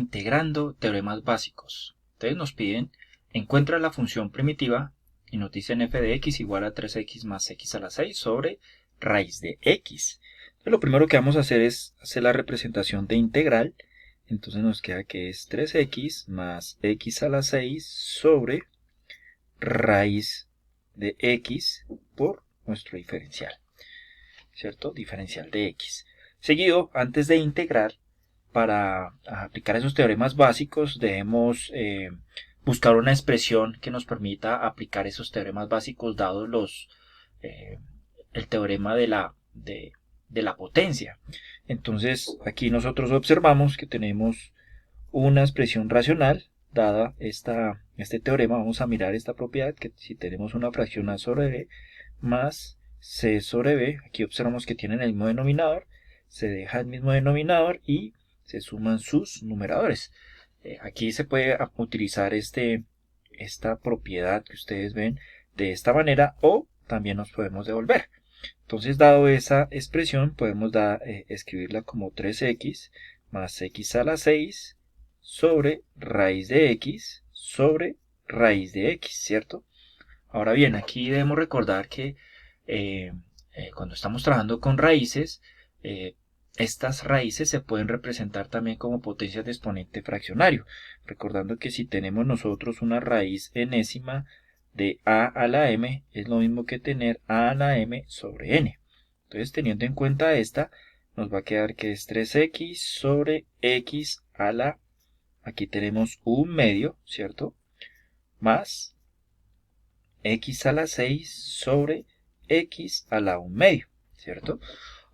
integrando teoremas básicos. Entonces nos piden, encuentra la función primitiva y nos dicen f de x igual a 3x más x a la 6 sobre raíz de x. Entonces lo primero que vamos a hacer es hacer la representación de integral. Entonces nos queda que es 3x más x a la 6 sobre raíz de x por nuestro diferencial, ¿cierto? Diferencial de x. Seguido, antes de integrar, para aplicar esos teoremas básicos, debemos buscar una expresión que nos permita aplicar esos teoremas básicos dados el teorema de la potencia. Entonces, aquí nosotros observamos que tenemos una expresión racional dada este teorema. Vamos a mirar esta propiedad, que si tenemos una fracción a sobre b más c sobre b, aquí observamos que tienen el mismo denominador, se deja el mismo denominador y se suman sus numeradores. Aquí se puede utilizar esta propiedad que ustedes ven de esta manera, o también nos podemos devolver. Entonces, dado esa expresión, podemos escribirla como 3x más x a la 6 sobre raíz de x sobre raíz de x, ¿cierto? Ahora bien, aquí debemos recordar que cuando estamos trabajando con raíces, estas raíces se pueden representar también como potencias de exponente fraccionario, recordando que si tenemos nosotros una raíz enésima de a a la m, es lo mismo que tener a la m sobre n. Entonces, teniendo en cuenta esta, nos va a quedar que es 3x sobre x a la, aquí tenemos un medio, ¿cierto? Más x a la 6 sobre x a la 1 medio, ¿cierto?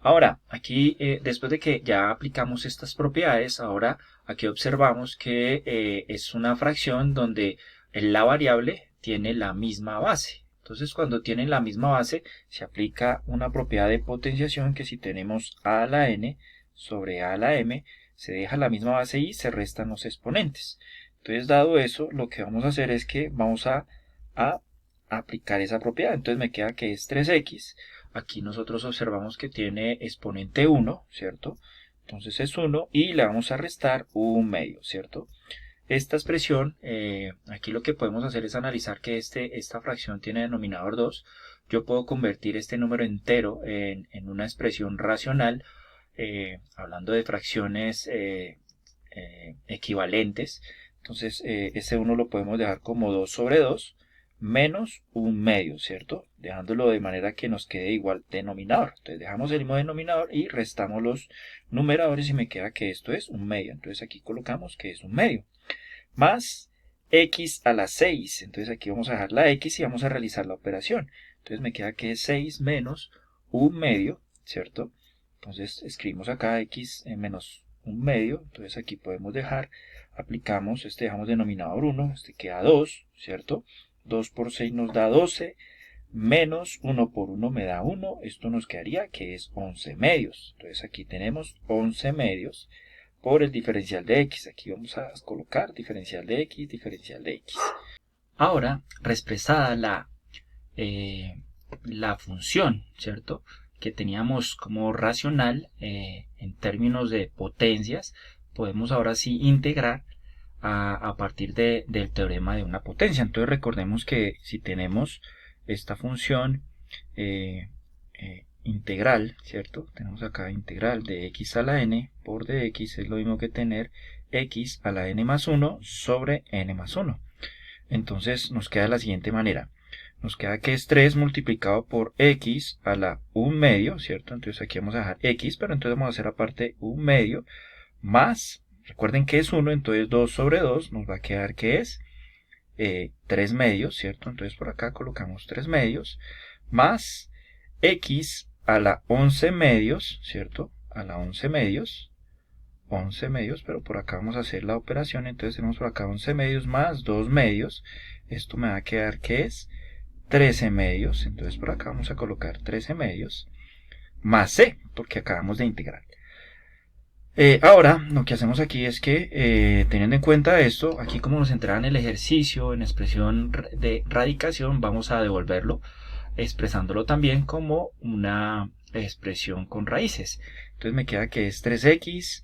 Ahora, aquí después de que ya aplicamos estas propiedades, ahora aquí observamos que es una fracción donde la variable tiene la misma base. Entonces, cuando tienen la misma base, se aplica una propiedad de potenciación que si tenemos a a la n sobre a a la m, se deja la misma base y se restan los exponentes. Entonces, dado eso, lo que vamos a hacer es que vamos a aplicar esa propiedad. Entonces me queda que es 3x. Aquí nosotros observamos que tiene exponente 1, ¿cierto? Entonces es 1 y le vamos a restar 1 medio, ¿cierto? Esta expresión, aquí lo que podemos hacer es analizar que esta fracción tiene denominador 2. Yo puedo convertir este número entero en una expresión racional, hablando de fracciones equivalentes. Entonces ese 1 lo podemos dejar como 2 sobre 2 menos 1 medio, ¿cierto? Dejándolo de manera que nos quede igual denominador. Entonces dejamos el mismo denominador y restamos los numeradores y me queda que esto es 1 medio. Entonces aquí colocamos que es 1 medio. Más x a la 6. Entonces aquí vamos a dejar la x y vamos a realizar la operación. Entonces me queda que es 6 menos 1 medio, ¿cierto? Entonces escribimos acá x menos 1 medio. Entonces aquí podemos dejar, aplicamos, dejamos denominador 1, queda 2, ¿cierto? 2 por 6 nos da 12, menos 1 por 1 me da 1, esto nos quedaría que es 11 medios. Entonces aquí tenemos 11 medios por el diferencial de x. Aquí vamos a colocar diferencial de x, diferencial de x. Ahora, reexpresada la función, ¿cierto?, que teníamos como racional en términos de potencias, podemos ahora sí integrar a partir del teorema de una potencia. Entonces recordemos que si tenemos esta función integral, ¿cierto? Tenemos acá integral de x a la n por dx, es lo mismo que tener x a la n más 1 sobre n más 1. Entonces nos queda de la siguiente manera. Nos queda que es 3 multiplicado por x a la 1 medio, ¿cierto? Entonces aquí vamos a dejar x, pero entonces vamos a hacer aparte 1 medio más, recuerden que es 1, entonces 2 sobre 2 nos va a quedar que es 3 medios, ¿cierto? Entonces por acá colocamos 3 medios, más x a la 11 medios, ¿cierto? A la 11 medios, pero por acá vamos a hacer la operación, entonces tenemos por acá 11 medios más 2 medios, esto me va a quedar que es 13 medios, entonces por acá vamos a colocar 13 medios, más c, porque acabamos de integrar. Ahora, lo que hacemos aquí es que, teniendo en cuenta esto, aquí como nos entraba en el ejercicio, en expresión de radicación, vamos a devolverlo, expresándolo también como una expresión con raíces. Entonces me queda que es 3x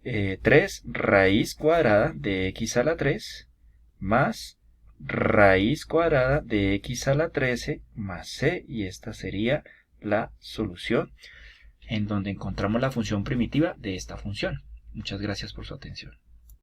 3 raíz cuadrada de x a la 3 más raíz cuadrada de x a la 13 más c, y esta sería la solución en donde encontramos la función primitiva de esta función. Muchas gracias por su atención.